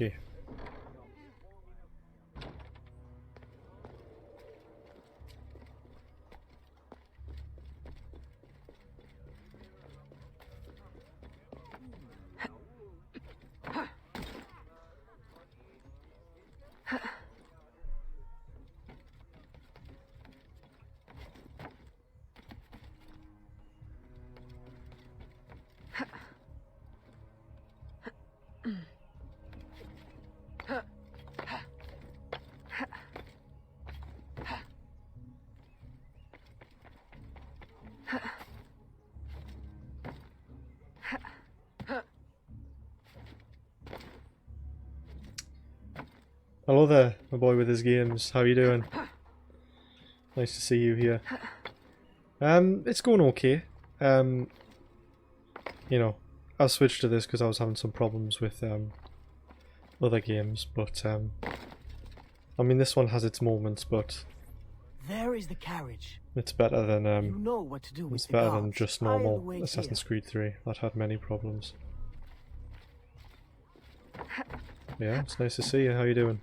Okay. Hello there, my boy with his games. How you doing? Nice to see you here. It's going okay. You know, I switched to this because I was having some problems with other games, but I mean this one has its moments, but there is the carriage. It's better than you know what to do with it's the better than guards. just Hide normal away Assassin's here. Creed 3 that had many problems. Yeah, it's nice to see you. How you doing?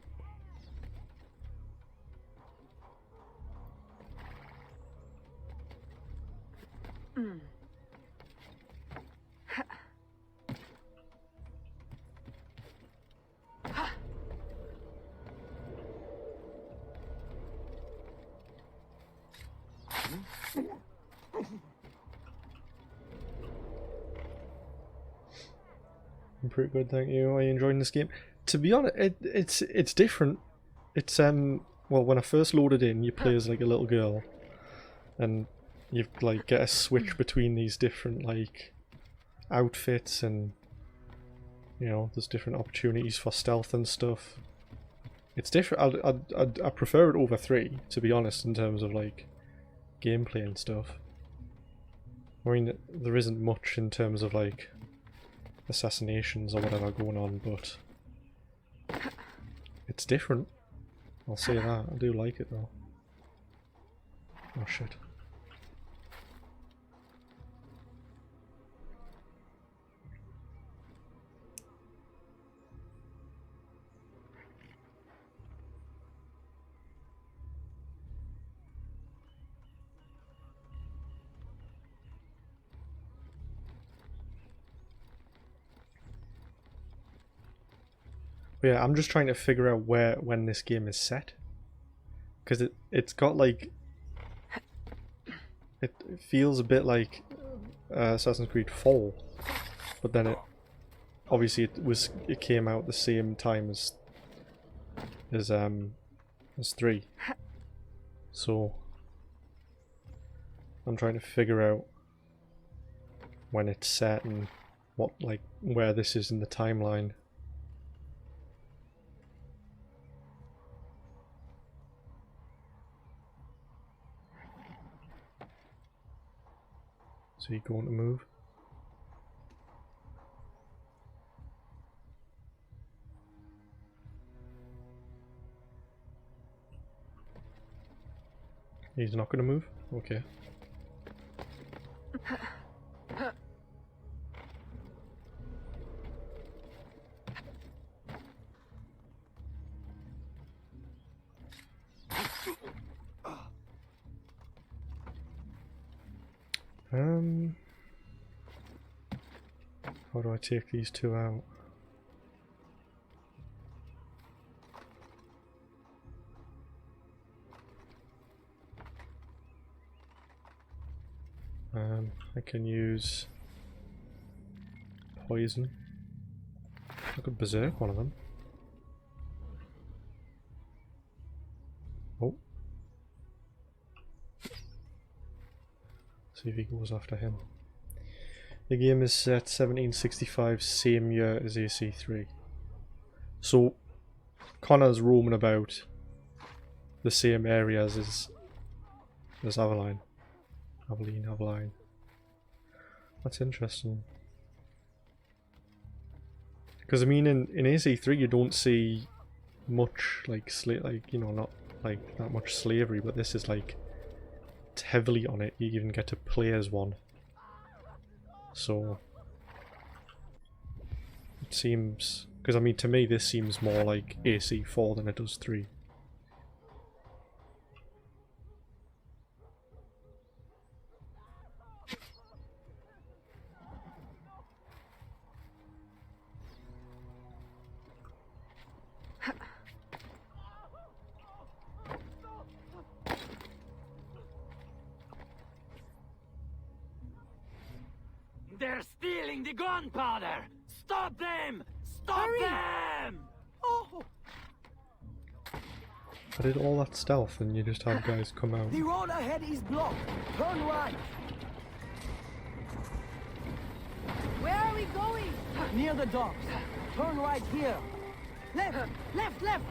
I'm pretty good, thank you. Are you enjoying this game? To be honest, it's different. It's well, when I first loaded in, you play as like a little girl, and you like get a switch between these different like outfits, and you know there's different opportunities for stealth and stuff. It's different. I prefer it over 3, to be honest, in terms of like gameplay and stuff. I mean, there isn't much in terms of like assassinations or whatever going on, but it's different. I'll say that. I do like it though. Oh shit. But yeah, I'm just trying to figure out when this game is set, because it's got like it feels a bit like Assassin's Creed 4, but then it obviously it came out the same time as 3, so I'm trying to figure out when it's set and what like where this is in the timeline. So you going to move? He's not going to move? Okay. How do I take these two out? I can use poison. I could berserk one of them. Oh. See if he goes after him. The game is set 1765, same year as AC3. So Connor's roaming about the same areas as Aveline. Aveline. That's interesting. Because I mean, in AC3 you don't see much like you know, not like that much slavery, but this is like it's heavily on it. You even get to play as one. So it seems Because I mean, to me this seems more like AC4 than it does 3. They're stealing the gunpowder! Stop them! Stop them! Oh! I did all that stealth and you just have guys come out. The road ahead is blocked. Turn right. Where are we going? Near the docks. Turn right here. Left, left, left.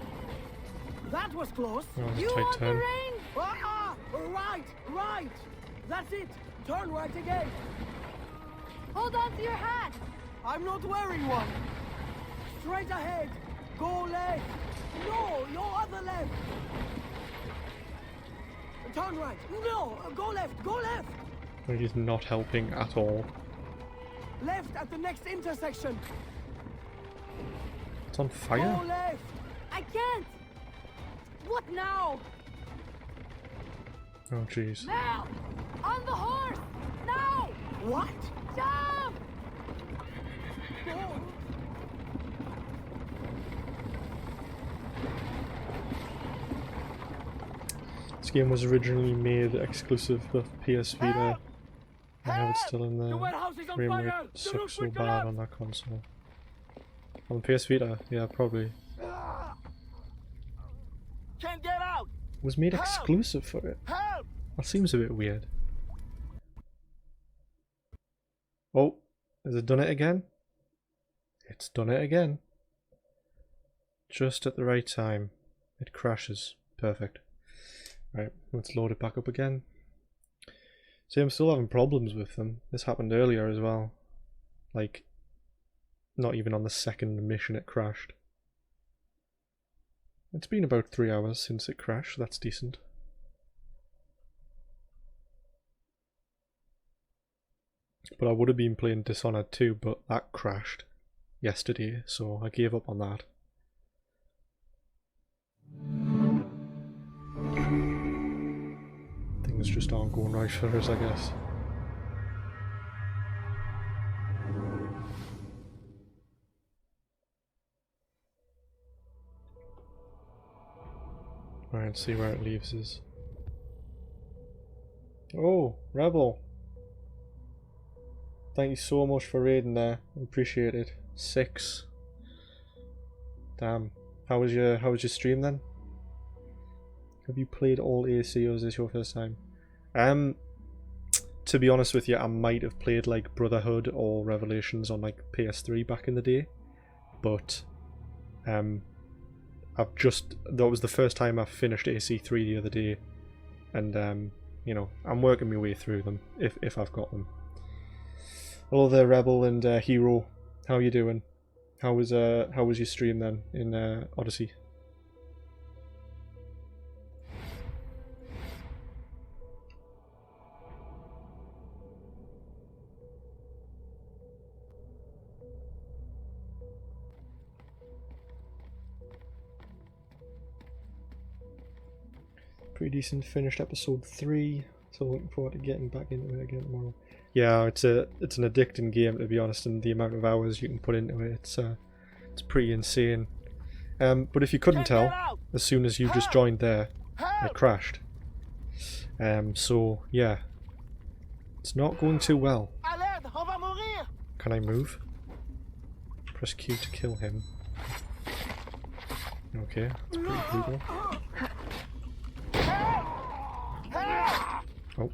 That was close. Oh, that was a You tight want the turn. rain? Ah, right, right. That's it. Turn right again. Hold on to your hat. I'm not wearing one. Straight ahead. Go left. No, your other left. Turn right. No, go left. Go left. Like he's not helping at all. Left at the next intersection. It's on Go fire? left. I can't. What now? Oh jeez. Now! On the horse! Now! What? Jump! Go. This game was originally made exclusive of PS Vita. I have it still in The there. warehouse is on Frame rate fire. The sucks roof so will bad collapse. on that console. On PS Vita, yeah, probably. Can't get out. It was made Help! exclusive for it. Help! That seems a bit weird. Oh, has it done it again? It's done it again. Just at the right time. It crashes. Perfect. Right, let's load it back up again. See, I'm still having problems with them. This happened earlier as well. Like, not even on the second mission it crashed. It's been about 3 hours since it crashed, that's decent. But I would have been playing Dishonored 2, but that crashed yesterday, so I gave up on that. Things just aren't going right for us, I guess. Right, let's see where it leaves us. Oh, Rebel! Thank you so much for raiding there. I appreciate it. 6. Damn. How was your stream then? Have you played all AC or is this your first time? To be honest with you, I might have played like Brotherhood or Revelations on like PS3 back in the day. But that was the first time I finished AC3 the other day. And you know, I'm working my way through them if I've got them. Hello there, Rebel and Hero. How you doing? How was your stream then in Odyssey? Pretty decent. Finished episode 3, so looking forward to getting back into it again tomorrow. Yeah, it's an addicting game, to be honest, and the amount of hours you can put into it, it's pretty insane. But if you couldn't tell, as soon as you just joined there, it crashed. So yeah, it's not going too well. Can I move? Press Q to kill him. Okay, that's pretty brutal. Oh.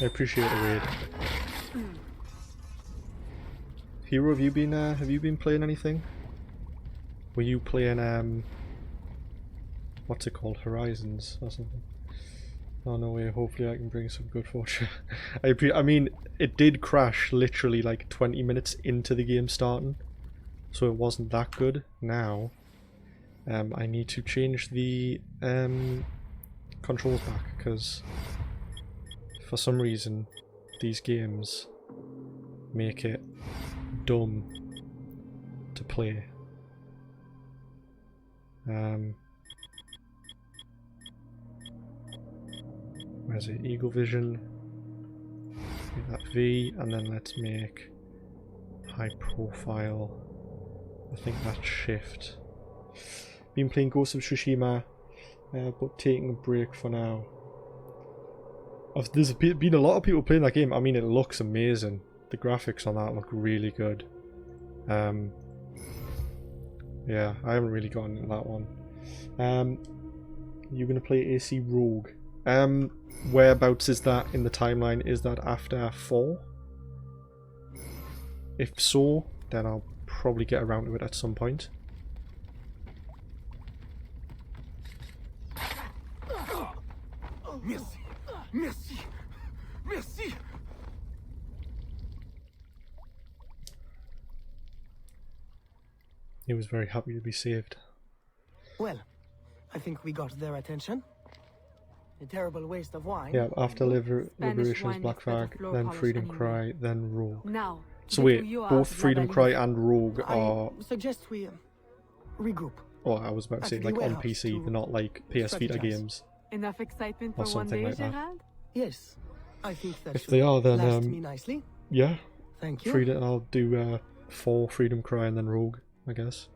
I appreciate the raid. Hero, have you been playing anything? Were you playing what's it called, Horizons or something? Oh no way, hopefully I can bring some good fortune. I mean, it did crash literally like 20 minutes into the game starting, so it wasn't that good. Now, I need to change the controls back, because for some reason, these games make it dumb to play. Where's it? Eagle Vision. Make that V, and then let's make high profile. I think that's Shift. Been playing Ghost of Tsushima, but taking a break for now. There's been a lot of people playing that game. I mean, it looks amazing. The graphics on that look really good. Yeah, I haven't really gotten into that one. You're gonna play AC Rogue. Whereabouts is that in the timeline? Is that after 4? If so, then I'll probably get around to it at some point. Merci, merci, merci. He was very happy to be saved. Well, I think we got their attention. A terrible waste of wine. Yeah, after Liberation's wine Black makes better Flag, floor then polish Freedom anyway. Cry, then Rogue. Now. So get wait, you out both of Freedom that Cry alley. and Rogue are... I suggest we regroup. Oh, I was about to say, At the like on warehouse PC, to they're not like PS Vita strategize. games. Enough excitement Or for one something day, like that. Gerard? Yes, I think that If should they are, then last me nicely. yeah, Thank you. Freedom. I'll do 4 Freedom Cry and then Rogue, I guess.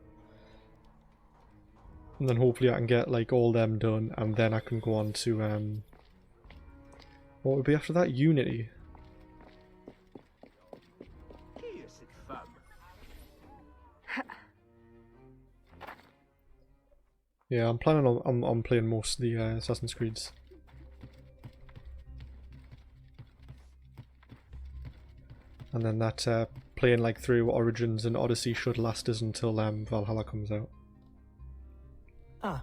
And then hopefully I can get like all them done, and then I can go on to what would be after that? Unity. Yeah, I'm planning on playing most of the Assassin's Creeds. And then that playing like through Origins and Odyssey should last us until Valhalla comes out. Ah,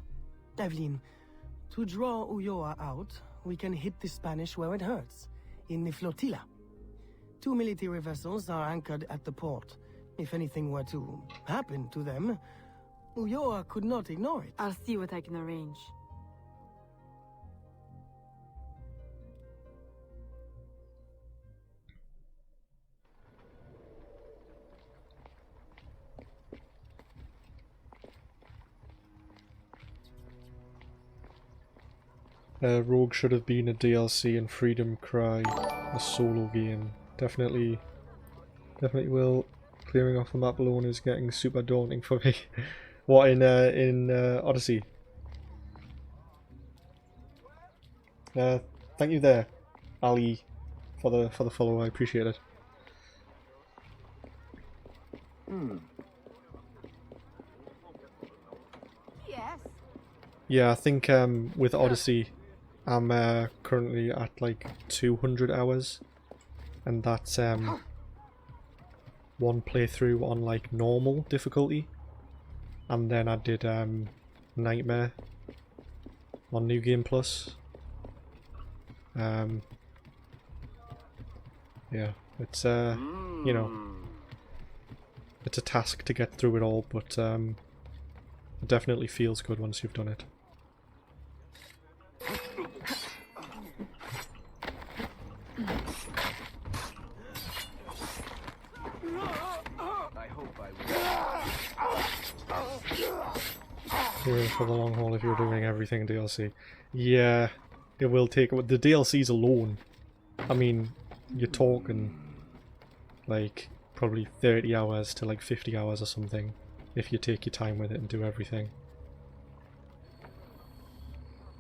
Aveline, to draw Ulloa out, we can hit the Spanish where it hurts, in the flotilla. 2 military vessels are anchored at the port. If anything were to happen to them, Ulloa could not ignore it. I'll see what I can arrange. Rogue should have been a DLC and Freedom Cry a solo game. Definitely will. Clearing off the map alone is getting super daunting for me. What in Odyssey? Thank you there, Ali, for the follow. I appreciate it. Yes. Yeah, I think with Odyssey, I'm currently at like 200 hours, and that's one playthrough on like normal difficulty, and then I did Nightmare on New Game Plus. Yeah, it's you know, it's a task to get through it all, but it definitely feels good once you've done it. You're in for the long haul if you're doing everything DLC. Yeah, it will take... The DLCs alone, I mean, you're talking like probably 30 hours to like 50 hours or something if you take your time with it and do everything.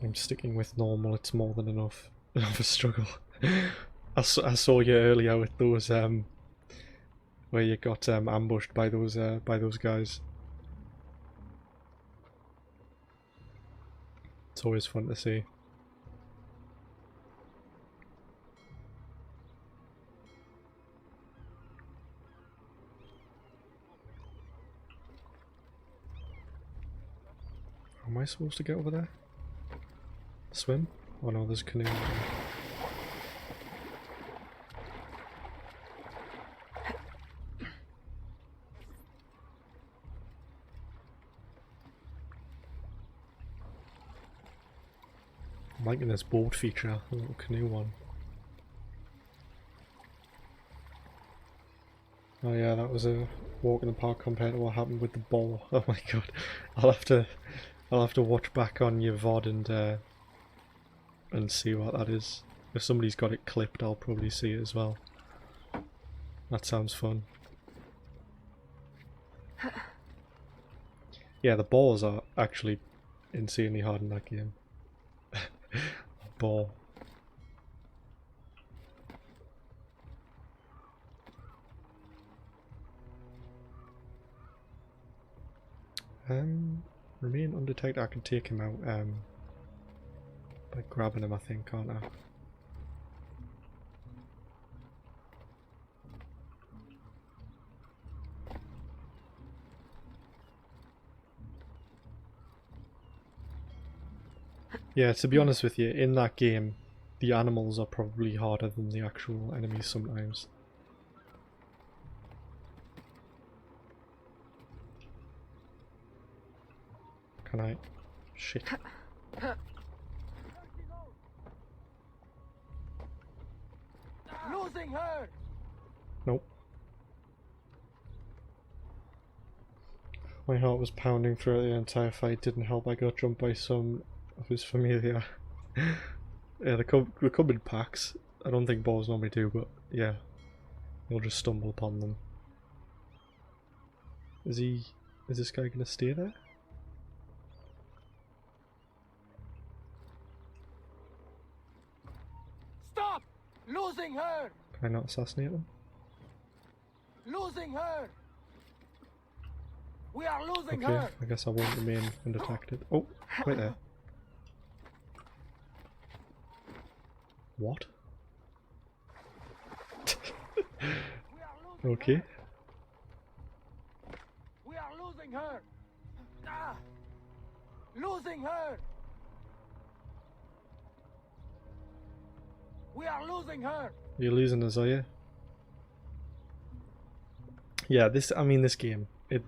I'm sticking with normal, it's more than enough of a struggle. I saw you earlier with those where you got ambushed by those guys. It's always fun to see. Am I supposed to get over there? Swim? Oh no, there's a canoe. I'm liking this boat feature, a little canoe one. Oh yeah, that was a walk in the park compared to what happened with the ball. Oh my god, I'll have to watch back on your VOD and see what that is. If somebody's got it clipped, I'll probably see it as well. That sounds fun. Yeah, the balls are actually insanely hard in that game. Ball. Remain undetected. I can take him out by grabbing him, I think, can't I? Yeah, to be honest with you, in that game, the animals are probably harder than the actual enemies sometimes. Can I? Shit. Losing her! Nope. My heart was pounding throughout the entire fight. Didn't help. I got jumped by some of his familiar. Yeah, the cupboard packs. I don't think balls normally do, but yeah, you'll just stumble upon them. Is this guy gonna stay there? Stop! Losing her! Can I not assassinate him? Losing her! We are losing Okay, her! I guess I won't remain undetected. Oh, right there. What? Okay. We are losing her! Ah! Losing her! We are losing her! You're losing us, are you? Yeah, this game, it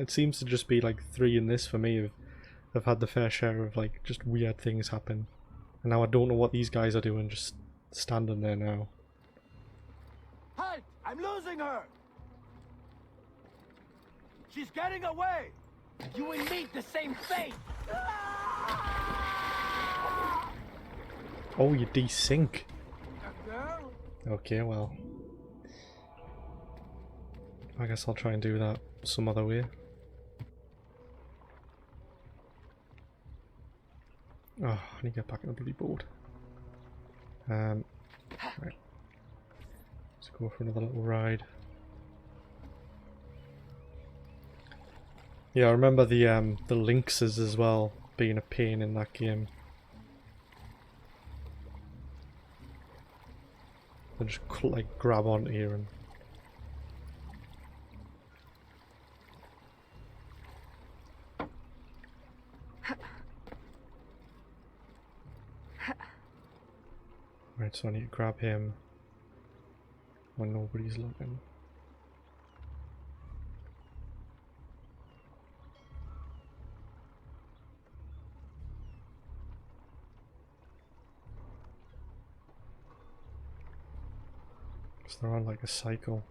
seems to just be like 3 in this for me. I've had the fair share of like just weird things happen. And now I don't know what these guys are doing, just standing there now. Halt! I'm losing her! She's getting away! You will meet the same fate! Oh, you desync. A girl? Okay, well. I guess I'll try and do that some other way. Oh, I need to get back on the bloody boat. Right. Let's go for another little ride. Yeah, I remember the lynxes as well being a pain in that game. They just like grab onto you and right, so I need to grab him when nobody's looking. So they're on like a cycle.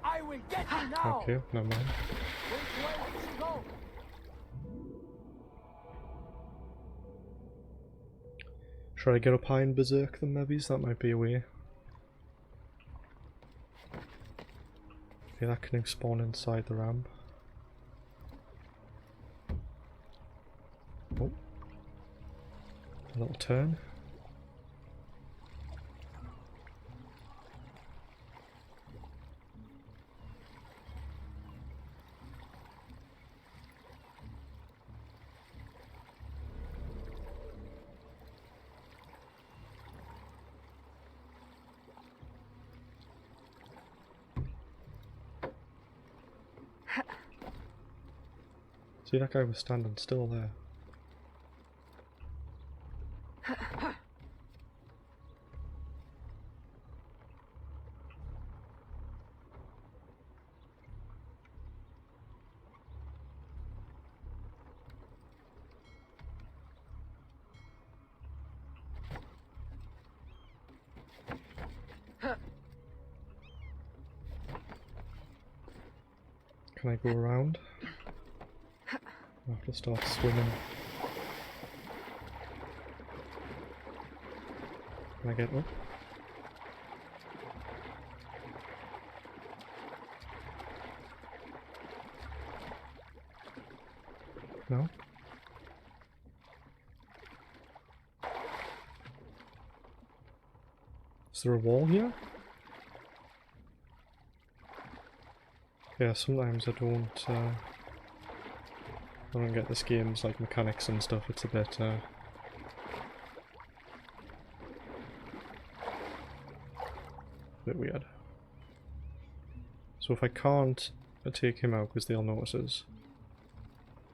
I will get you now! Okay, never mind. Which way did she go? Should I get up high and berserk them maybe? That might be a way. Yeah, that can spawn inside the ramp. Oh. A little turn. See, that guy was standing still there. Can I go around? I have to start swimming. Can I get up? No? Is there a wall here? Yeah, sometimes I don't get this game's like mechanics and stuff. It's a bit weird. So if I can't take him out because they'll notice us,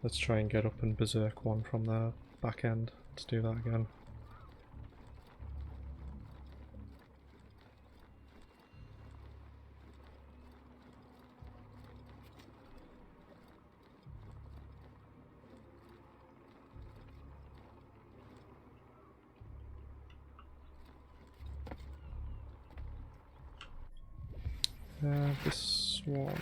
let's try and get up and berserk one from the back end. Let's do that again. This one.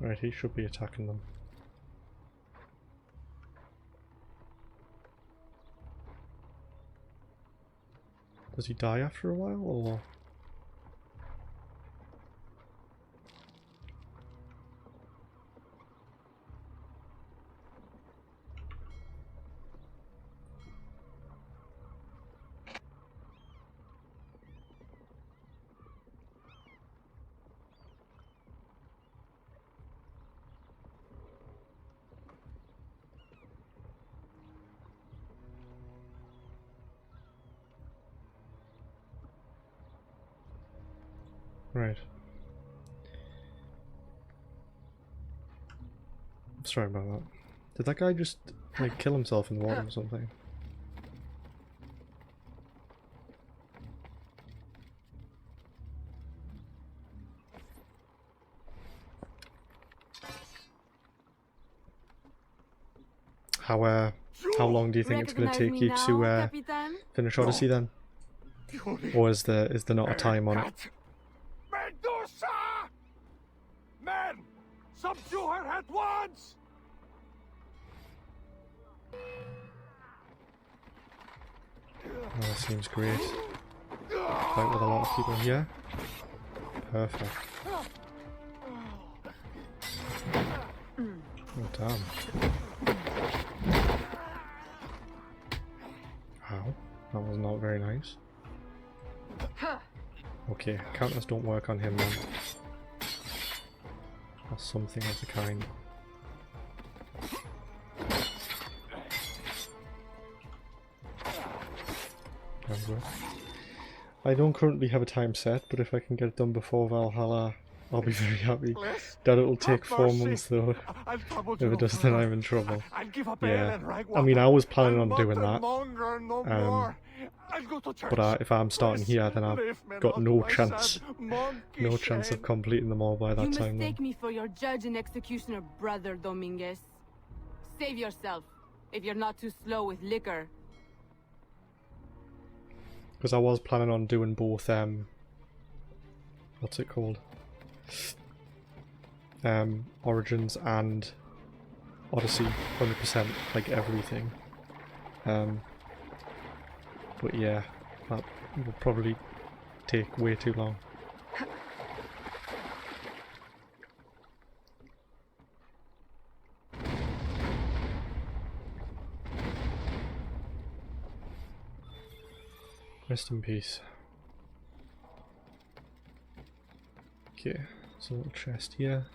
Right, he should be attacking them. Does he die after a while, or...? Right. Sorry about that. Did that guy just, like, kill himself in the water or something? How long do you think it's going to take you to finish Odyssey then? Or is there not a time on it? Men! Subdue her at once! Oh, that seems great. Fight with a lot of people here. Perfect. Oh damn. Ow. That was not very nice. Okay, counters don't work on him then. Or something of the kind. There we go. I don't currently have a time set, but if I can get it done before Valhalla, I'll be very happy. Doubt it'll take 4 months though. If it does, then I'm in trouble. Yeah, I mean, I was planning on doing that. But if I'm starting here, then I've got no chance. No chance of completing them all by that time. You mistake me for your judge and executioner, brother Dominguez. Save yourself, if you're not too slow with liquor. Because I was planning on doing both, what's it called? Origins and Odyssey, 100%, like everything. But yeah, that will probably take way too long. Rest in peace. Okay, there's a little chest here.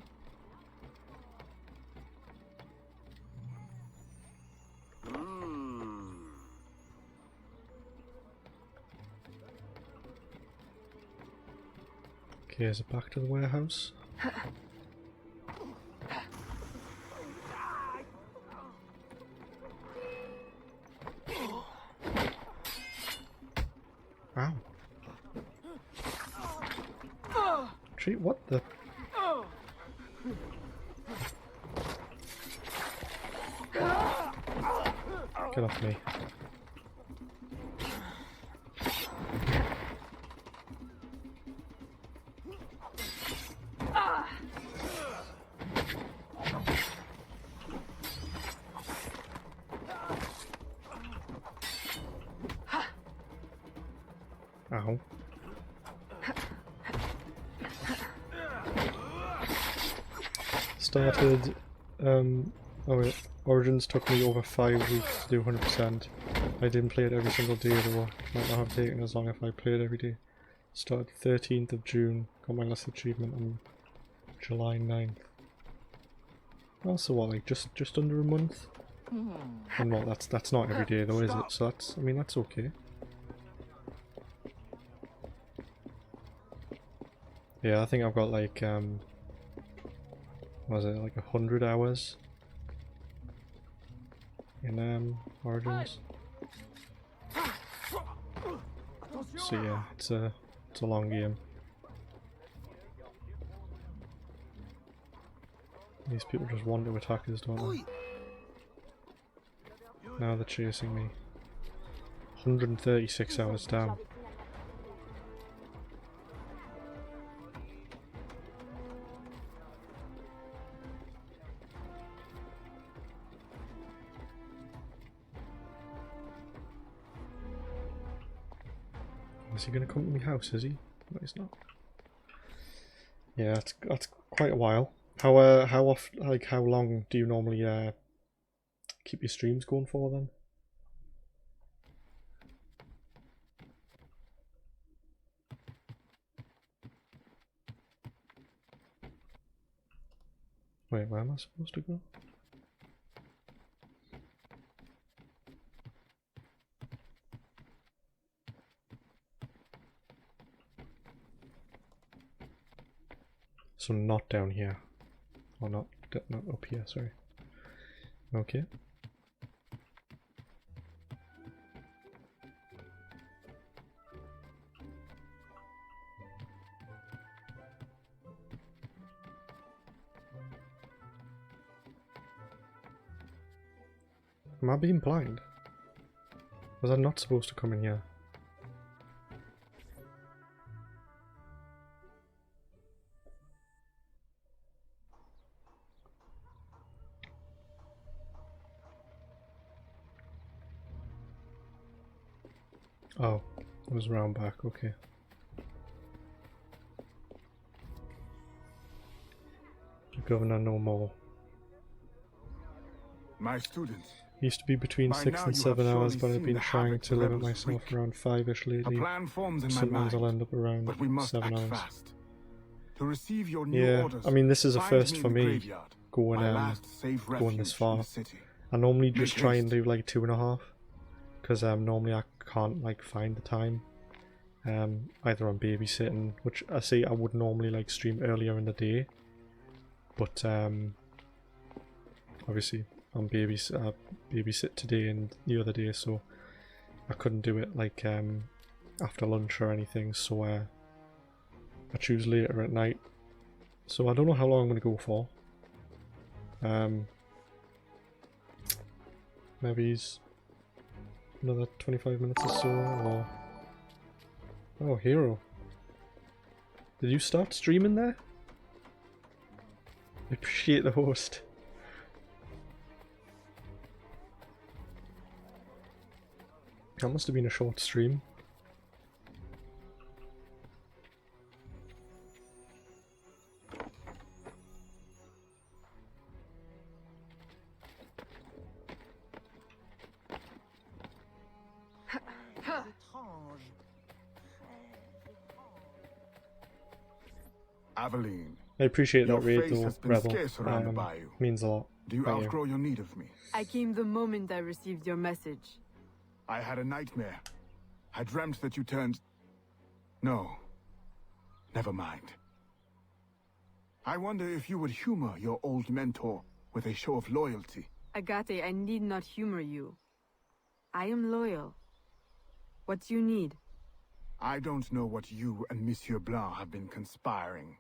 Okay, is it back to the warehouse? Ow. She, what the? Get off me. Ow. Started, oh wait, Origins took me over 5 weeks to do 100%. I didn't play it every single day though, might not have taken as long if I played every day. Started 13th of June, got my last achievement on July 9th. Also what, like just under a month? And well, that's not every day though, is it? So that's, I mean, that's okay. Yeah, I think I've got like, what was it, like 100 hours in Origins. So yeah, it's a long game. These people just want to attack us, don't they? Now they're chasing me. 136 hours down. Is he going to come to my house, is he? No, he's not. Yeah, that's quite a while. How often, like, how long do you normally keep your streams going for then? Wait, where am I supposed to go? So not down here. Or not up here, sorry. Okay. Am I being blind? Was I not supposed to come in here? Oh, it was round back, okay. The governor no more. My students. Used to be between 6 and 7 hours, but I've been trying to limit myself around 5-ish lately. Sometimes I'll end up around 7 hours. To receive your new Yeah, orders, I mean this is a find first me for in the me, graveyard, going my last safe going this refuge far. in the city. I normally just Make try and haste. do like 2.5, because normally I can't like find the time. Either I'm babysitting, which I say I would normally like stream earlier in the day, but obviously I'm babysit today and the other day, so I couldn't do it like after lunch or anything, so I choose later at night. So I don't know how long I'm going to go for. Maybe it's another 25 minutes or so, or... Oh, Hero. Did you start streaming there? I appreciate the host. That must have been a short stream. Aveline, I appreciate your that raid face though, has been Rebel. scarce around the bayou. Means a lot. Do you Thank outgrow your need of me? I came the moment I received your message. I had a nightmare. I dreamt that you turned... No. Never mind. I wonder if you would humor your old mentor with a show of loyalty. Agate, I need not humor you. I am loyal. What do you need? I don't know what you and Monsieur Blanc have been conspiring,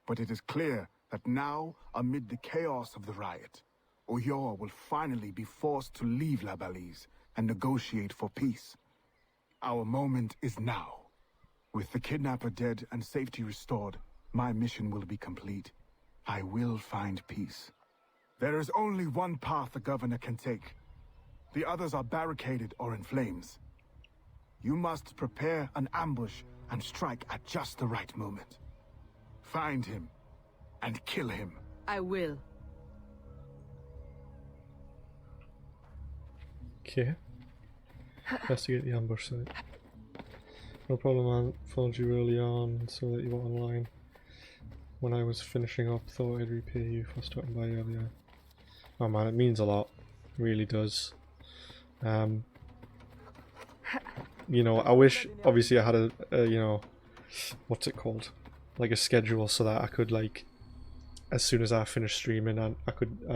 But it is clear that now, amid the chaos of the riot, Oyoa will finally be forced to leave La Balise and negotiate for peace. Our moment is now. With the kidnapper dead and safety restored, my mission will be complete. I will find peace. There is only one path the governor can take. The others are barricaded or in flames. You must prepare an ambush and strike at just the right moment. Find him and kill him. I will. Okay. Investigate the ambush site. No problem, man. Followed you early on so that you were online. When I was finishing up, thought I'd repay you for stopping by earlier. Oh man, it means a lot. It really does. You know, I wish, obviously I had a you know, what's it called? Like a schedule so that I could, like, as soon as I finish streaming, I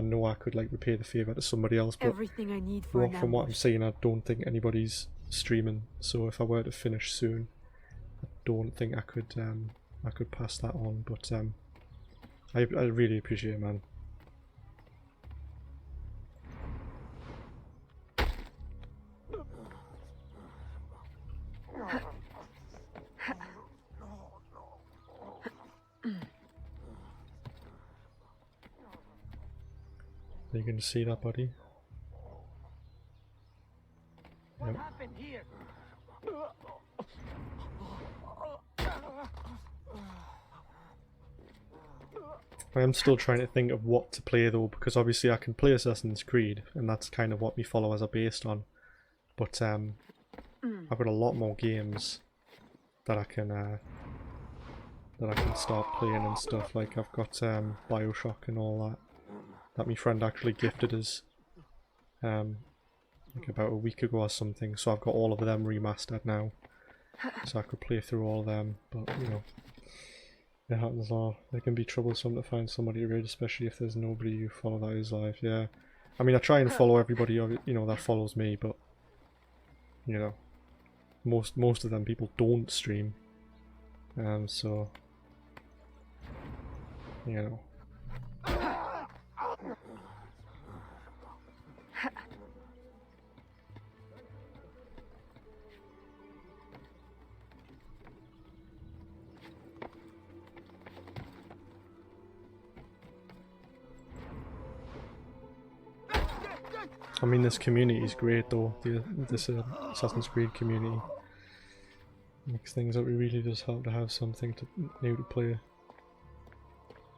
know I could, like, repay the favour to somebody else, but Everything I need for from what I'm saying, I don't think anybody's streaming, so if I were to finish soon, I don't think I could pass that on, but I really appreciate it, man. Are you going to see that, buddy? Yep. happened here? I am still trying to think of what to play though, because obviously I can play Assassin's Creed, and that's kind of what my followers are based on. But I've got a lot more games that I can start playing and stuff. Like I've got BioShock and all that my friend actually gifted us like about a week ago or something. So I've got all of them remastered now, so I could play through all of them. But you know, it happens all. It can be troublesome to find somebody to raid, especially if there's nobody you follow that is live. Yeah, I mean I try and follow everybody you know that follows me, but you know, most of them people don't stream, so you know. I mean, this community is great though, this Assassin's Creed community. Makes things that we really does help to have something new to play.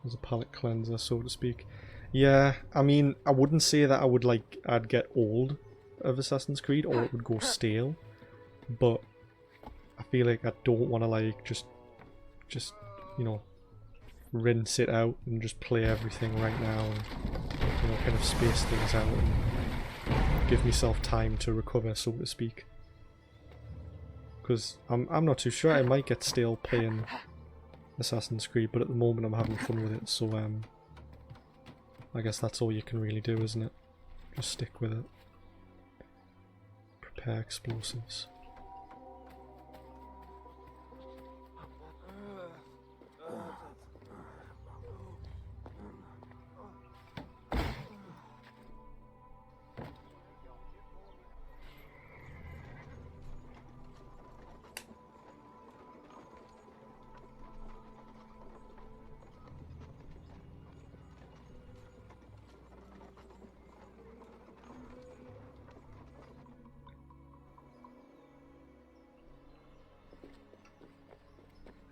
As a palate cleanser, so to speak. Yeah, I mean, I wouldn't say that I'd get old of Assassin's Creed, or it would go stale. But I feel like I don't want to like just you know, rinse it out and just play everything right now, and you know, kind of space things out and give myself time to recover, so to speak. Because I'm not too sure, I might get stale playing Assassin's Creed, but at the moment I'm having fun with it, so I guess that's all you can really do, isn't it? Just stick with it. Prepare explosives.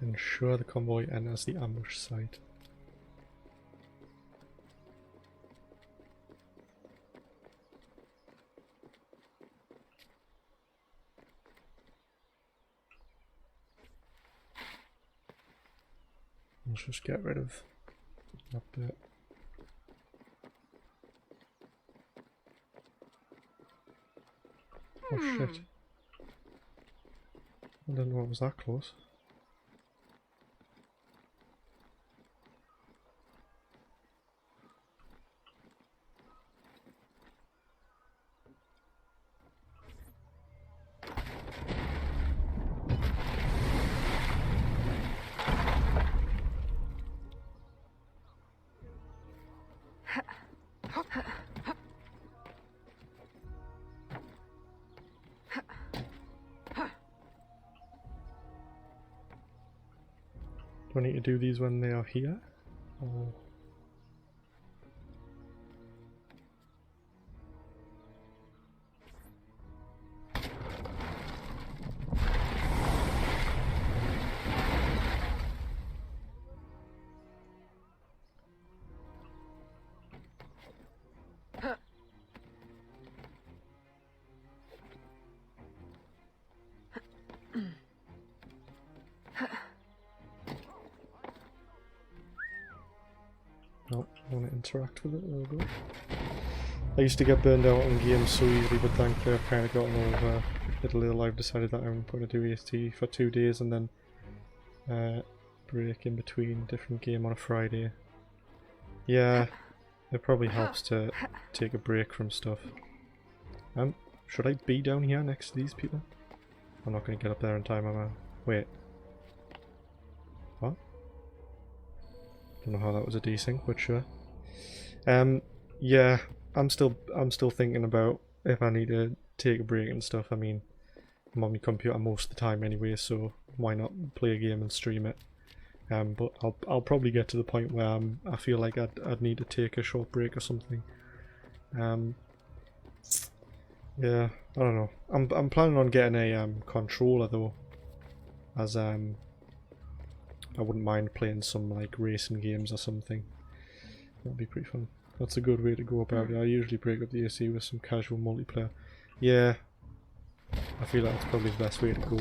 Ensure the convoy enters the ambush site. Let's just get rid of that bit. Oh shit. I didn't know it was that close. Do I need to do these when they are here? Or... Nope, I want to interact with it. There we go. I used to get burned out on games so easily, but thankfully I've kind of gotten over it. I've decided that I'm going to do EST for 2 days and then break in between different game on a Friday. Yeah, it probably helps to take a break from stuff. Should I be down here next to these people? I'm not going to get up there in time, am I? Wait. What? Don't know how that was a desync, but sure. Yeah, I'm still thinking about if I need to take a break and stuff. I mean, I'm on my computer most of the time anyway, so why not play a game and stream it? But I'll probably get to the point where I feel like I'd need to take a short break or something. Yeah, I don't know. I'm planning on getting a controller though, as I wouldn't mind playing some like racing games or something. That'd be pretty fun. That's a good way to go about it. I usually break up the AC with some casual multiplayer. Yeah, I feel like that's probably the best way to go.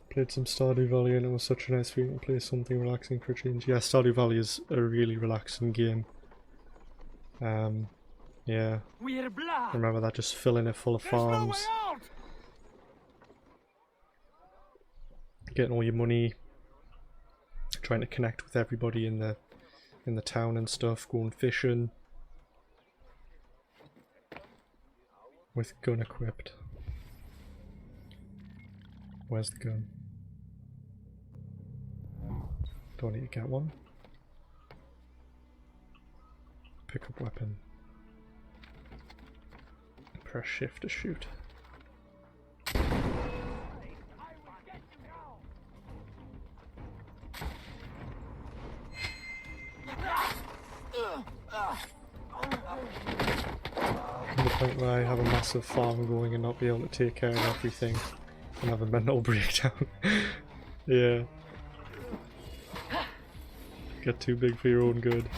Played some Stardew Valley and it was such a nice feeling to play something relaxing for a change. Yeah, Stardew Valley is a really relaxing game. Yeah. Remember that, just filling it full of farms. Getting all your money. Trying to connect with everybody in the town and stuff, going fishing. With gun equipped. Where's the gun? Do I need to get one? Pick up weapon. Press shift to shoot. The point where I have a massive farm going and not be able to take care of everything and have a mental breakdown. Yeah. Get too big for your own good.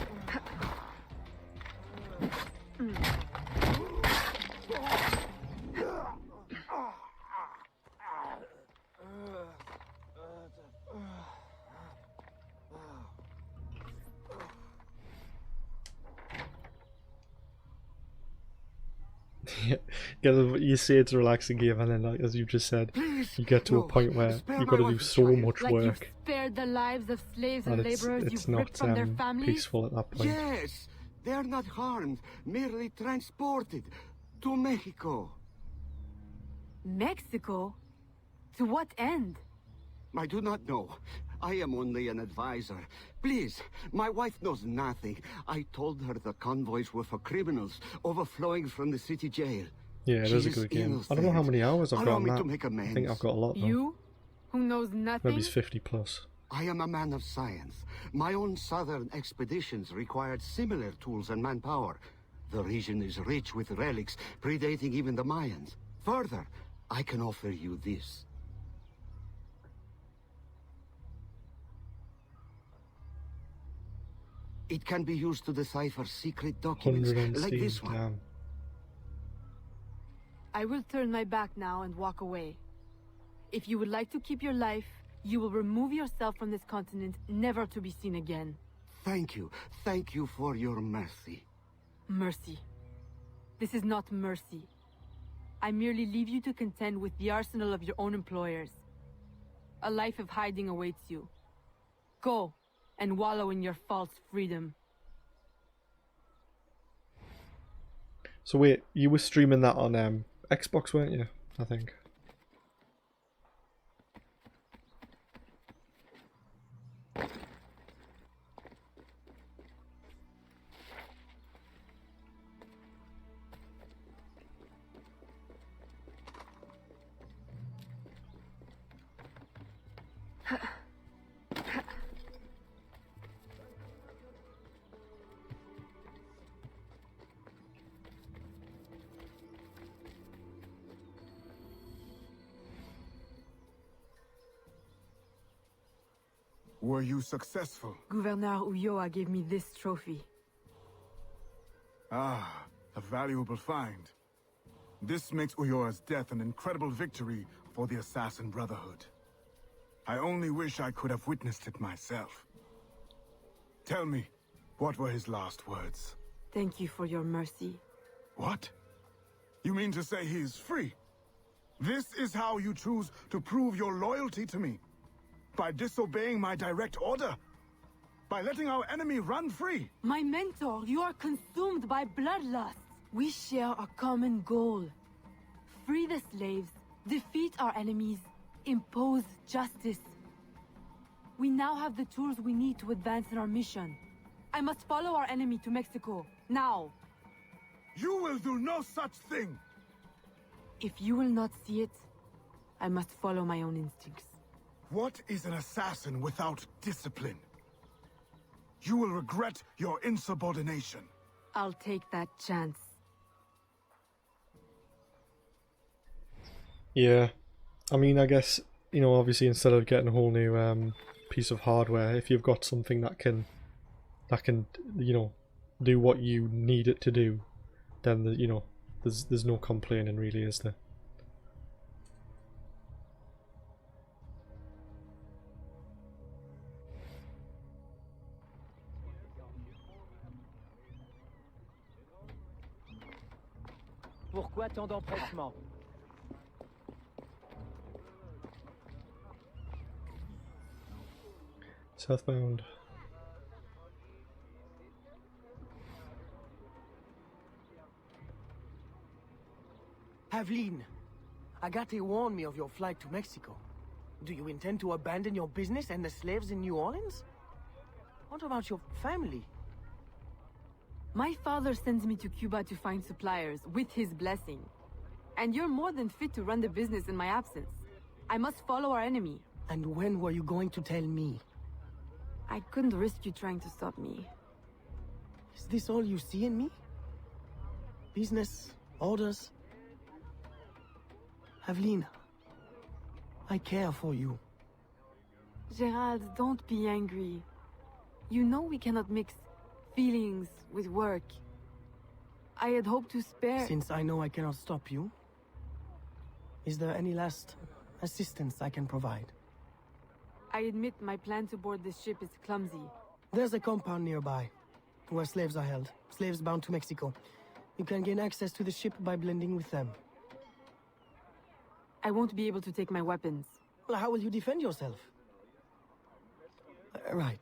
You say it's a relaxing game, and then, like, as you just said, you get to a point where you've got to do so much work, spared the lives of slaves and and laborers it's you've not ripped from their families. peaceful at that point. Yes, they are not harmed, merely transported to Mexico. Mexico? To what end? I do not know. I am only an advisor. Please, my wife knows nothing. I told her the convoys were for criminals overflowing from the city jail. Yeah, it is a good game. I don't know how many hours I've got on that. I think I've got a lot though. You? Who knows nothing? Maybe it's 50 plus. I am a man of science. My own southern expeditions required similar tools and manpower. The region is rich with relics predating even the Mayans. Further, I can offer you this. It can be used to decipher secret documents, like this one. Damn. I will turn my back now and walk away. If you would like to keep your life, you will remove yourself from this continent, never to be seen again. Thank you. Thank you for your mercy. Mercy. This is not mercy. I merely leave you to contend with the arsenal of your own employers. A life of hiding awaits you. Go, and wallow in your false freedom. So wait, you were streaming that on Xbox, weren't you? I think. Were you successful? Gouverneur Ulloa gave me this trophy. Ah, a valuable find. This makes Ulloa's death an incredible victory for the Assassin Brotherhood. I only wish I could have witnessed it myself. Tell me, what were his last words? Thank you for your mercy. What? You mean to say he is free? This is how you choose to prove your loyalty to me? By disobeying my direct order? By letting our enemy run free? My mentor, you are consumed by bloodlust. We share a common goal. Free the slaves, defeat our enemies, impose justice. We now have the tools we need to advance in our mission. I must follow our enemy to Mexico, now. You will do no such thing! If you will not see it, I must follow my own instincts. What is an assassin without discipline? You will regret your insubordination. I'll take that chance. Yeah, I mean, I guess, you know, obviously instead of getting a whole new piece of hardware, if you've got something that can, you know, do what you need it to do, then you know, there's no complaining really, is there? Pourquoi tant d'empressement? Southbound. Aveline, Agate warned me of your flight to Mexico. Do you intend to abandon your business and the slaves in New Orleans? What about your family? My father sends me to Cuba to find suppliers, with his blessing. And you're more than fit to run the business in my absence. I must follow our enemy. And when were you going to tell me? I couldn't risk you trying to stop me. Is this all you see in me? Business? Orders? Aveline, I care for you. Gerald, don't be angry. You know we cannot mix feelings with work. I had hoped to spare— Since I know I cannot stop you, is there any last assistance I can provide? I admit my plan to board this ship is clumsy. There's a compound nearby, where slaves are held. Slaves bound to Mexico. You can gain access to the ship by blending with them. I won't be able to take my weapons. Well, how will you defend yourself? Right.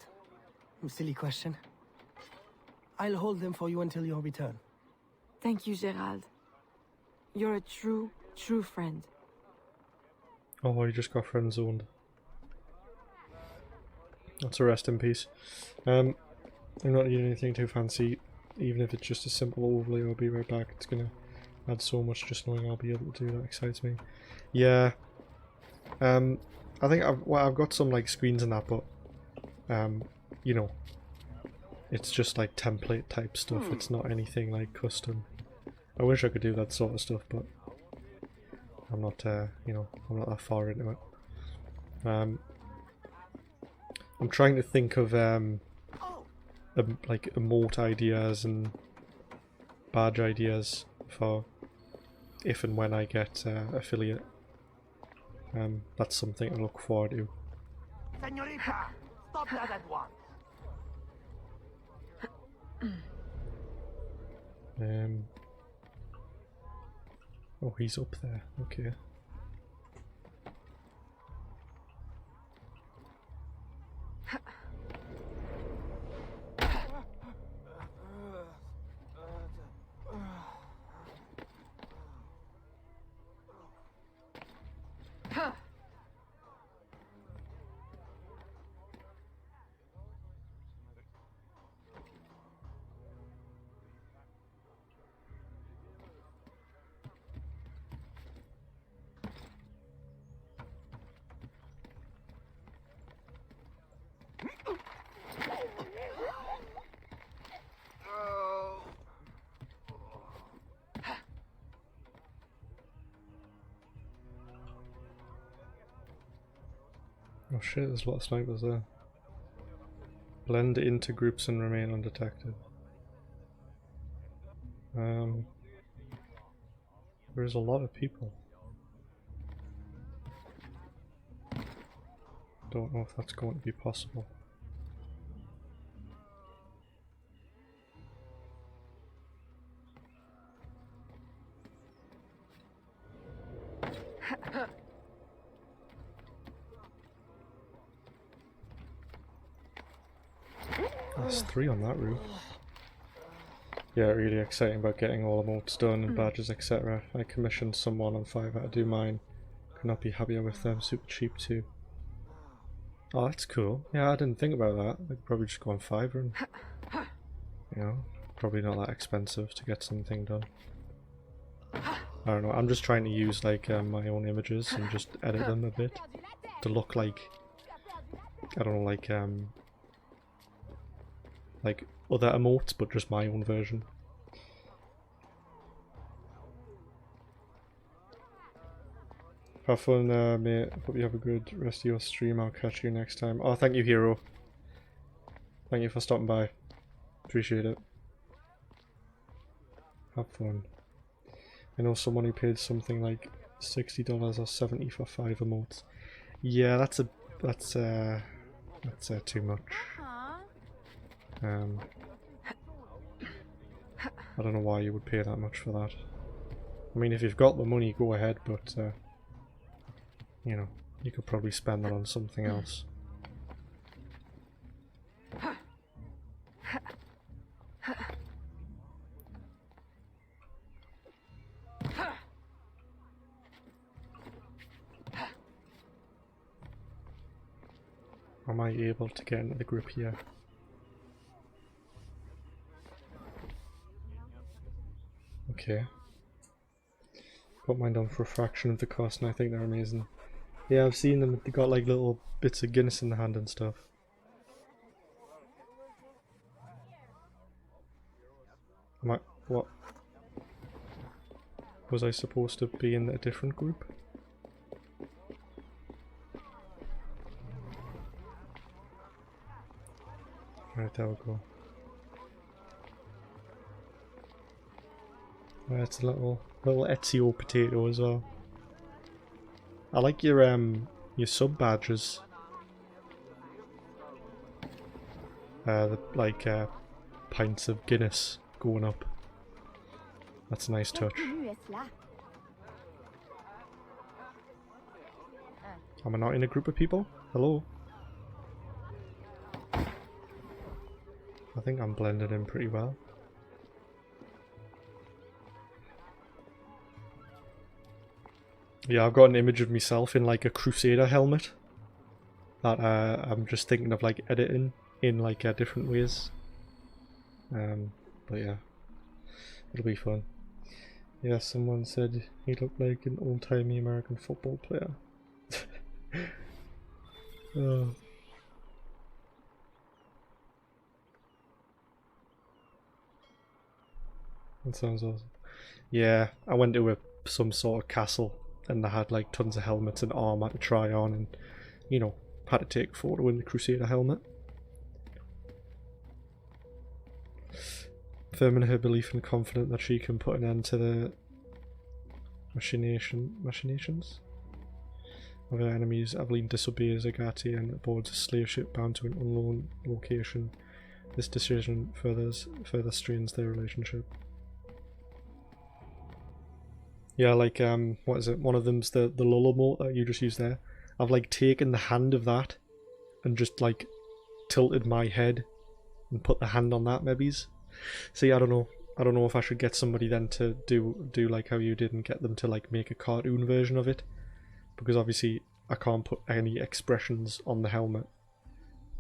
Silly question. I'll hold them for you until your return. Thank you, Gerald. You're a true friend. Oh, you just got friend zoned. That's a rest in peace. I'm not doing anything too fancy, even if it's just a simple overlay. I'll be right back. It's gonna add so much just knowing I'll be able to do that excites me. Yeah. I think I've got some like screens and that, but you know, it's just like template type stuff. It's not anything like custom. I wish I could do that sort of stuff, but I'm not, you know, I'm not that far into it. I'm trying to think of like emote ideas and badge ideas for if and when I get affiliate. That's something to look forward to. Señorita, stop that at once. Oh, he's up there. Okay. Oh shit, there's a lot of snipers there. Blend into groups and remain undetected. There's a lot of people. Don't know if that's going to be possible. There's 3 on that roof. Yeah, really exciting about getting all emotes done and badges, etc. I commissioned someone on 5 out to do mine. Could not be happier with them, super cheap too. Oh, that's cool. Yeah, I didn't think about that. I could probably just go on Fiverr and, you know, probably not that expensive to get something done. I don't know, I'm just trying to use like my own images and just edit them a bit to look like, I don't know, like other emotes, but just my own version. Have fun, mate. Hope you have a good rest of your stream. I'll catch you next time. Oh, thank you, Hero. Thank you for stopping by. Appreciate it. Have fun. I know someone who paid something like $60 or $70 for 5 emotes. Yeah, that's too much. I don't know why you would pay that much for that. I mean, if you've got the money, go ahead, but you know, you could probably spend that on something else. Am I able to get into the group here? Okay. Got mine done for a fraction of the cost and I think they're amazing. Yeah, I've seen them, they got like little bits of Guinness in the hand and stuff. What? Was I supposed to be in a different group? Right, there we go. It's a little Ezio potato as well. I like your sub badges. Like pints of Guinness going up. That's a nice touch. Am I not in a group of people? Hello? I think I'm blended in pretty well. Yeah, I've got an image of myself in like a Crusader helmet that I'm just thinking of like editing in like different ways. But yeah, it'll be fun. Yeah, someone said he looked like an old-timey American football player. Oh. That sounds awesome. Yeah, I went to some sort of castle and they had like tons of helmets and armor to try on, and you know, had to take a photo in the Crusader helmet. Firm in her belief and confident that she can put an end to the machinations of her enemies, Aveline disobeys Agati and boards a slave ship bound to an unknown location. This decision further strains their relationship. Yeah, like what is it? One of them's the lull motor you just used there. I've like taken the hand of that and just like tilted my head and put the hand on that maybe's. See, I don't know. I don't know if I should get somebody then to do like how you did and get them to like make a cartoon version of it, because obviously I can't put any expressions on the helmet.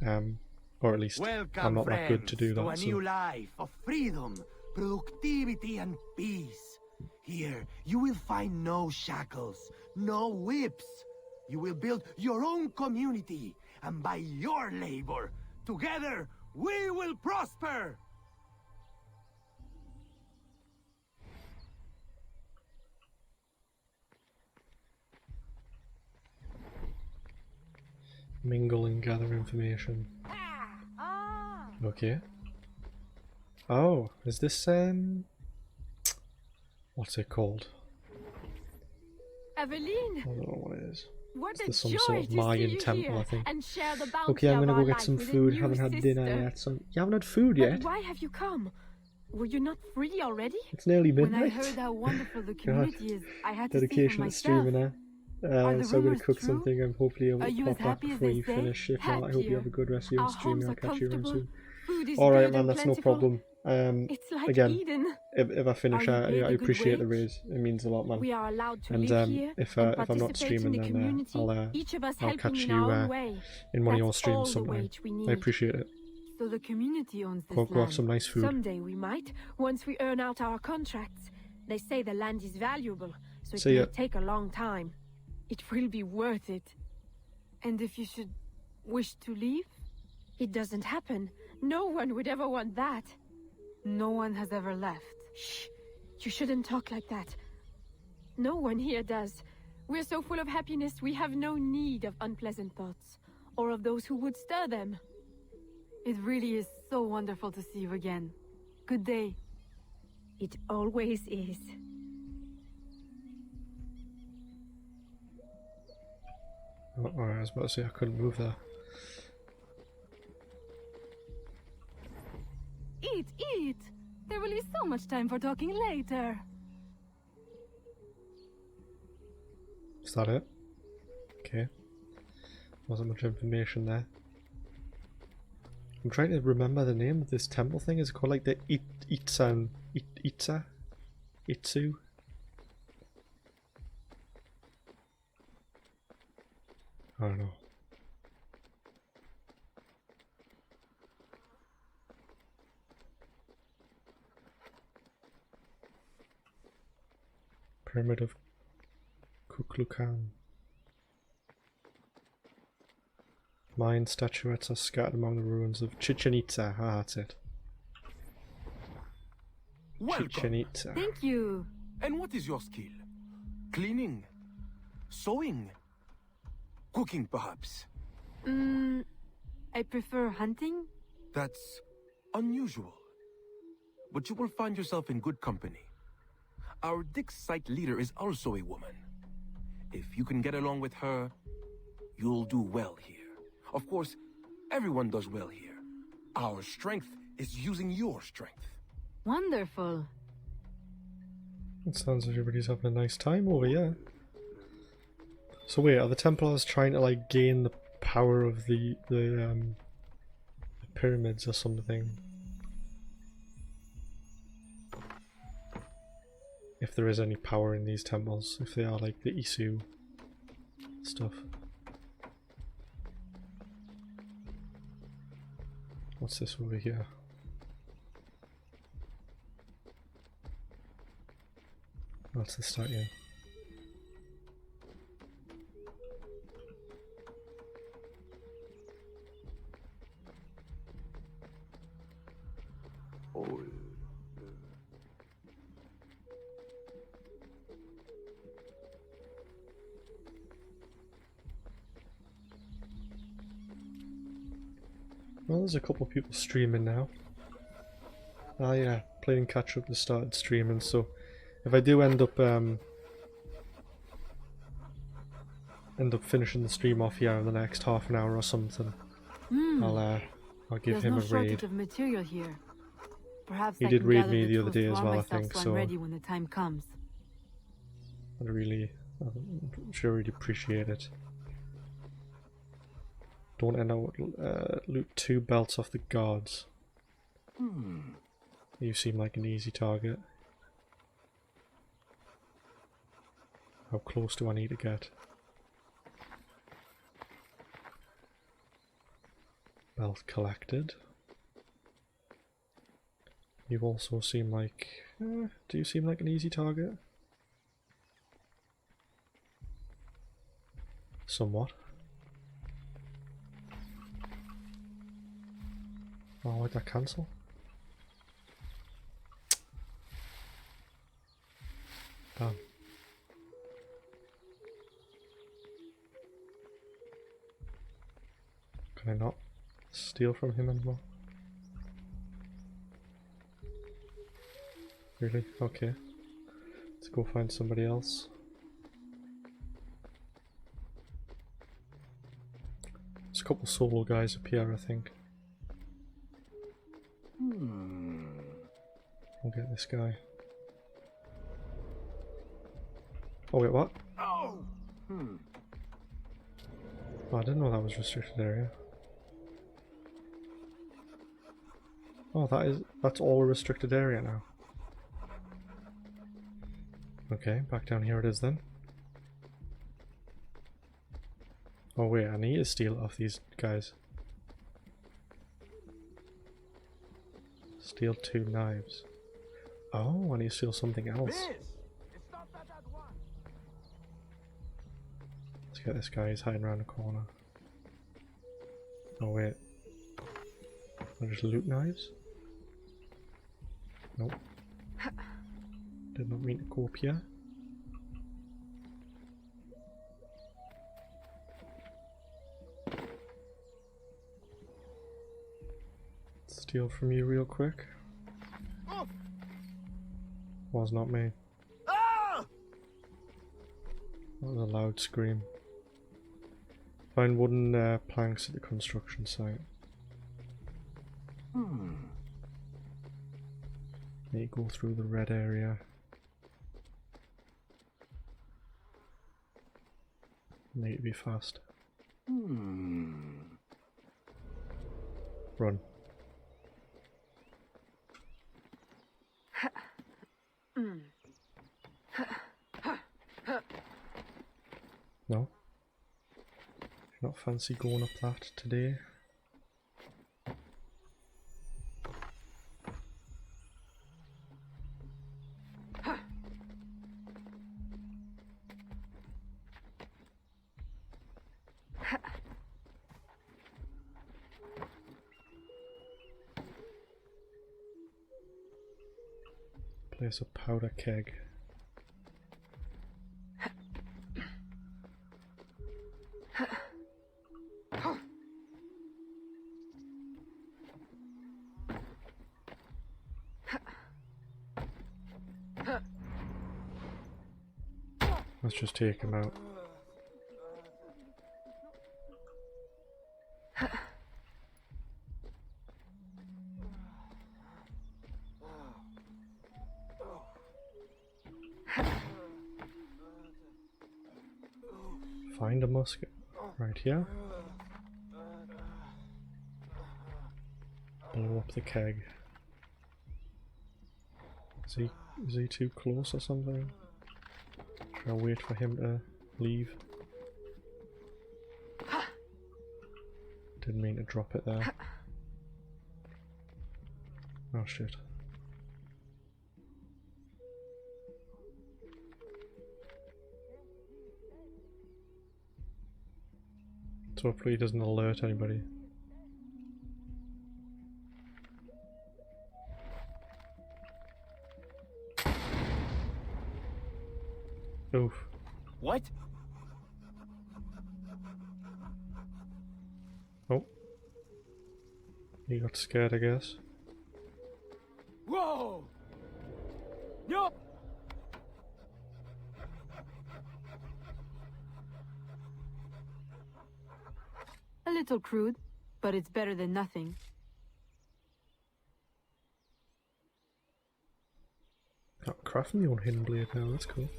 Or at least Welcome, I'm not that good to do that. To a new life of freedom, productivity, and peace. Here, you will find no shackles, no whips. You will build your own community, and by your labor, together, we will prosper! Mingle and gather information. Okay. Oh, is this what's it called? Aveline, I don't know what it is. what a It's some joy sort of to see Mayan you temple, here I think. and share the bounty Okay, I'm of gonna our go get life some with a food. new Haven't had dinner sister. yet. So you haven't had food But yet? why have you come? Were you not free already? It's nearly When I midnight. heard how wonderful the God. community is, I had to see for Dedication to myself. streaming now. Are the So I'm gonna rumors cook true? something and hopefully able Are to you pop as back happy as before they you say? finish. If not, I hope you have a good rest of your Our stream and homes I'll are catch you around comfortable. soon. Food is Alright good man, and that's no plentiful. problem. It's like Again, Eden. if I finish, Are you paid I a good appreciate the wage? raise. It means a lot, man. We are allowed to And live here if and I'm not participate in streaming, the then community, each of us I'll helping catch in you our own way. in one of your That's streams all the sometime. wage we need. I appreciate it. So the community owns this Go have land. some nice food. Someday we might, once we earn out our contracts. They say the land is valuable, so it See may ya. take a long time. It will be worth it. And if you should wish to leave, it doesn't happen. No one would ever want that. No one has ever left. Shh! You shouldn't talk like that. No one here does. We're so full of happiness, we have no need of unpleasant thoughts, or of those who would stir them. It really is so wonderful to see you again. Good day. It always is. Oh, alright, I was about to say I couldn't move there. Eat! There will be so much time for talking later. Is that it? Okay. Wasn't much information there. I'm trying to remember the name of this temple thing. Is it called like the Itsu? I don't know. Pyramid of Kukulkan. Mayan statuettes are scattered among the ruins of Chichen Itza. Ah, that's it. Welcome. Chichen Itza. Thank you. And what is your skill? Cleaning? Sewing? Cooking, perhaps? I prefer hunting. That's unusual. But you will find yourself in good company. Our Dick's site leader is also a woman. If you can get along with her, you'll do well here. Of course, everyone does well here. Our strength is using your strength. Wonderful. It sounds like everybody's having a nice time over here. So wait, are the Templars trying to like gain the power of the pyramids or something? If there is any power in these temples, if they are like the Isu stuff. What's this over here? That's the statue. there's a couple of people streaming now. Ah yeah, playing catch up and started streaming, so if I do end up finishing the stream off here in the next half an hour or something, I'll give him no a shortage raid. of material here. Perhaps He I did can raid gather me the tools other day to as arm well, I myself think, so I'm so ready when the time comes. I'm sure he'd appreciate it. Don't end up loot 2 belts off the guards. You seem like an easy target. How close do I need to get? Belt collected. You also seem like... do you seem like an easy target? Somewhat. Oh, why'd that cancel? Damn. Can I not steal from him anymore? Really? Okay. Let's go find somebody else. There's a couple solo guys up here, I think. I'll get this guy. Oh wait, what? Oh, I didn't know that was restricted area. Oh, that's all a restricted area now. Okay, back down here it is then. Oh wait, I need to steal off these guys. Steal 2 knives. Oh, I need to steal something else. Let's get this guy, he's hiding around the corner. Oh wait. I'll just loot knives? Nope. Did not mean to go up here. Steal from you real quick. Was not me. That was a loud scream. Find wooden planks at the construction site. Need to go through the red area. Need to be fast. Run. No? You're not fancy going up that today? Place a powder keg. Let's just take him out. Find a musket right here. Blow up the keg. Is he too close or something? Should I wait for him to leave? Didn't mean to drop it there. Oh shit. So hopefully he doesn't alert anybody. Oof. What? Oh. He got scared, I guess. Whoa! Yup! A little crude, but it's better than nothing. Oh, crafting my own hidden blade now, that's cool.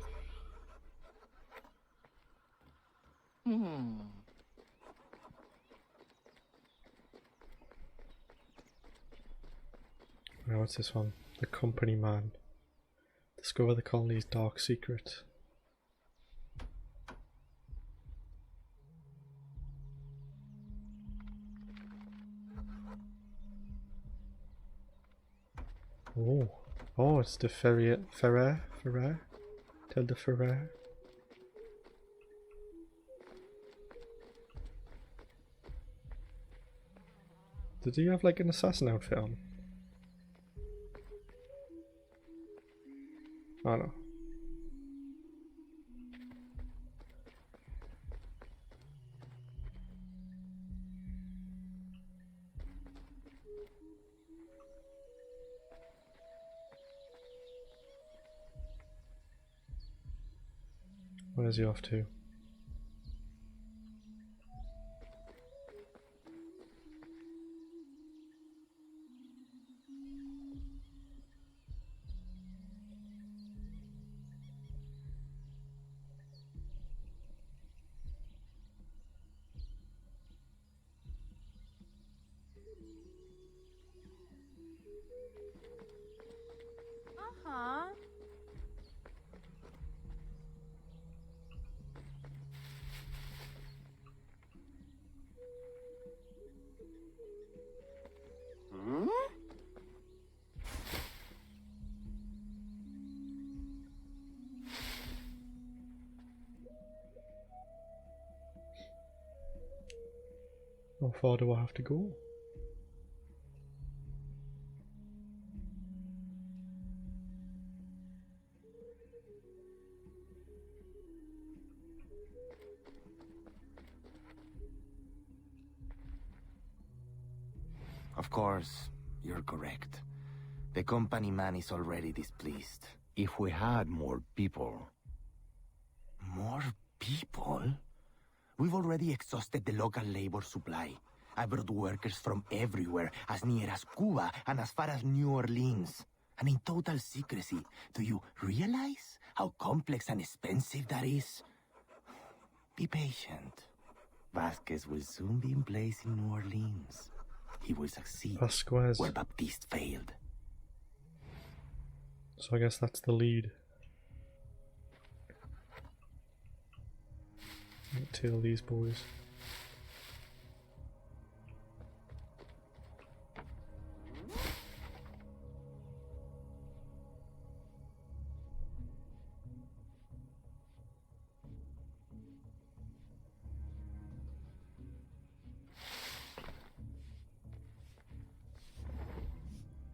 Now what's this one? The Company Man. Discover the colony's dark secret. Oh, oh, it's the Ferrer? Tell the Ferrer. Did he have like an assassin outfit on? Oh no. Where's he off to? Huh? How far do I have to go? Of course, you're correct. The company man is already displeased. If we had more people... More people? We've already exhausted the local labor supply. I brought workers from everywhere, as near as Cuba and as far as New Orleans. And in total secrecy. Do you realize how complex and expensive that is? Be patient. Vasquez will soon be in place in New Orleans. He will succeed Vasquez. where Baptiste failed. So I guess that's the lead. Tail these boys.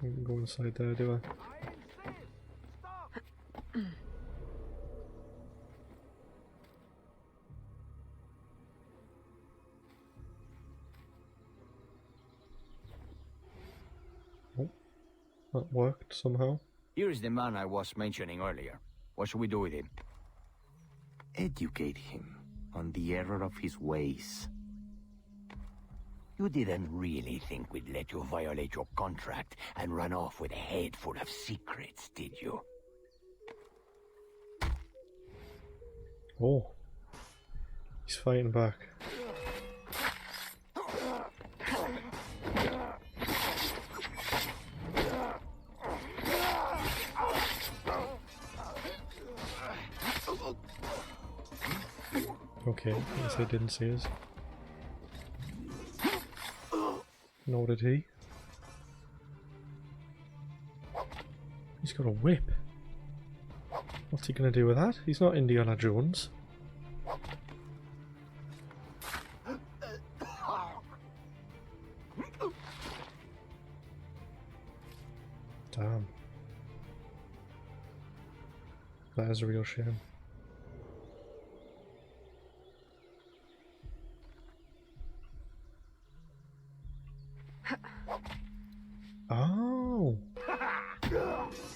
I can go inside there, do I? Oh, that worked somehow. Here is the man I was mentioning earlier. What should we do with him? Educate him on the error of his ways. You didn't really think we'd let you violate your contract and run off with a head full of secrets, did you? Oh, he's fighting back. Okay, I guess they didn't see us. Nor did he. He's got a whip. What's he gonna do with that? He's not Indiana Jones. Damn. That is a real shame.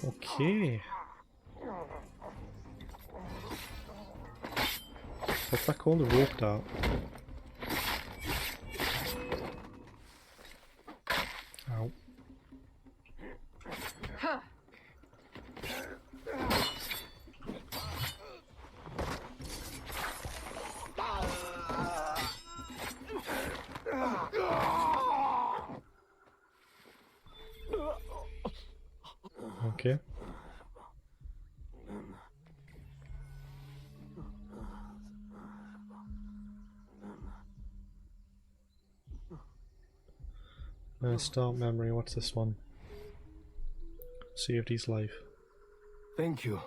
Okay. What's that called? A rope dart. Ow. Okay. Start memory, what's this one? Safety's life. Thank you.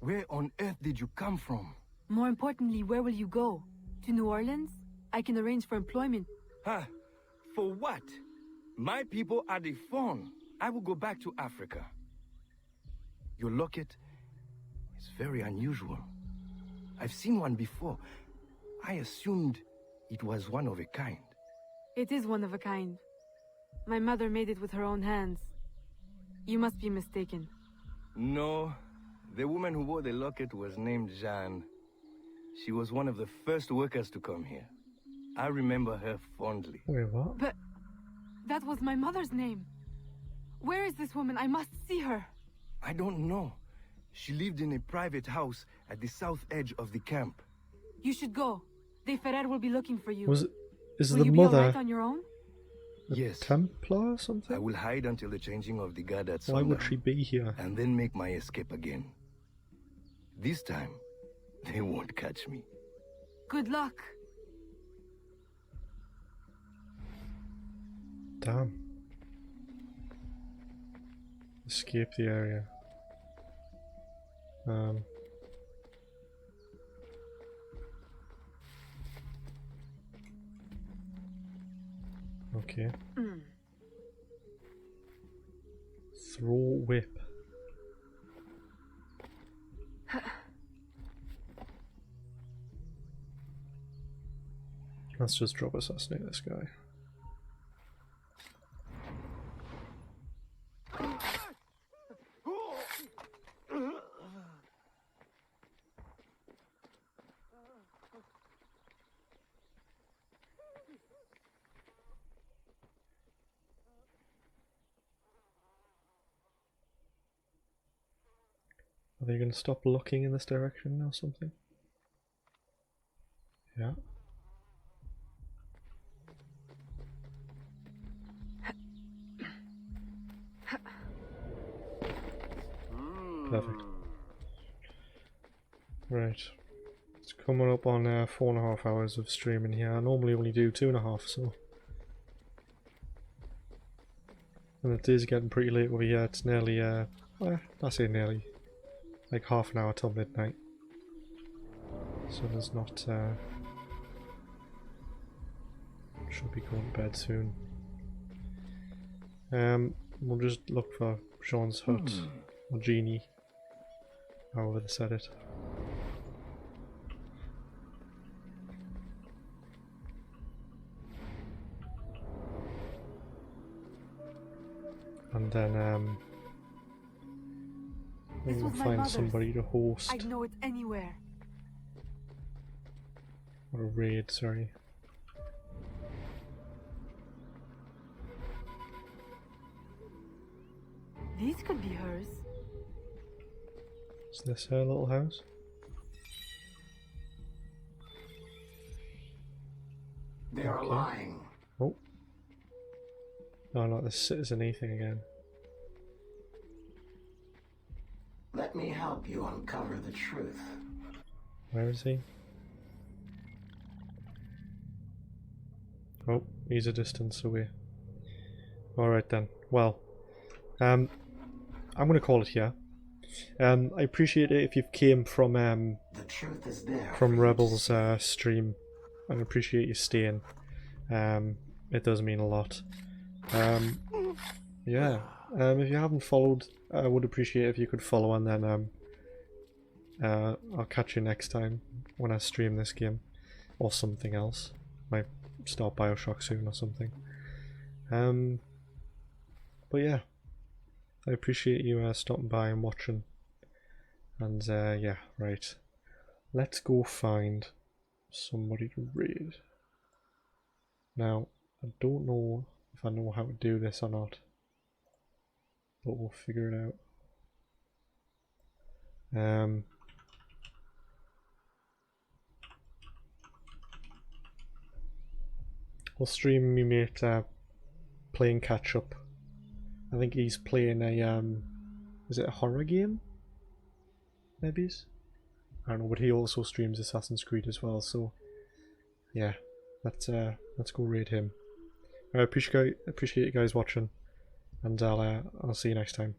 Where on earth did you come from? More importantly, where will you go? To New Orleans? I can arrange for employment. Huh? For what? My people are the Fawn. I will go back to Africa. Your locket is very unusual. I've seen one before. I assumed it was one of a kind. It is one of a kind. My mother made it with her own hands. You must be mistaken. No, the woman who wore the locket was named Jeanne. She was one of the first workers to come here. I remember her fondly. Wait, what? But that was my mother's name. Where is this woman? I must see her. I don't know. She lived in a private house at the south edge of the camp. You should go. De Ferrer will be looking for you. Is will the you be mother all right on your own? a Yes. Templar or something? I will hide until the changing of the guard at Why would sundown, she be here? and then make my escape again. This time, they won't catch me. Good luck. Damn. Escape the area. Okay. Throw whip. Let's just drop assassinate this guy. Are they going to stop looking in this direction or something? Yeah. Perfect. Right. It's coming up on 4.5 hours of streaming here. I normally only do 2.5, so. And it is getting pretty late over here. It's nearly, well, I say nearly, like half an hour till midnight. So there's not, should be going to bed soon. We'll just look for Sean's hut, or Genie, however they said it. And then, we This will was my find mother's. somebody to host, I'd know it anywhere. or a raid, sorry. These could be hers. Is this her little house? They are Okay. lying. Oh. No, not the citizen-y thing again. Let me help you uncover the truth. Where is he? Oh, he's a distance away. Alright then. Well, I'm gonna call it here. I appreciate it if you've came from The truth is there. for from you to Rebel's see. stream. I appreciate you staying. It does mean a lot. Yeah. If you haven't followed, I would appreciate if you could follow, and then I'll catch you next time when I stream this game or something else. Might start BioShock soon or something. But yeah, I appreciate you stopping by and watching. And yeah, right. Let's go find somebody to raid. Now, I don't know if I know how to do this or not, but we'll figure it out. We'll stream me mate playing catch up. I think he's playing a is it a horror game? Maybe. I don't know, but he also streams Assassin's Creed as well. So yeah, let's go raid him. I appreciate you guys watching, and I'll see you next time.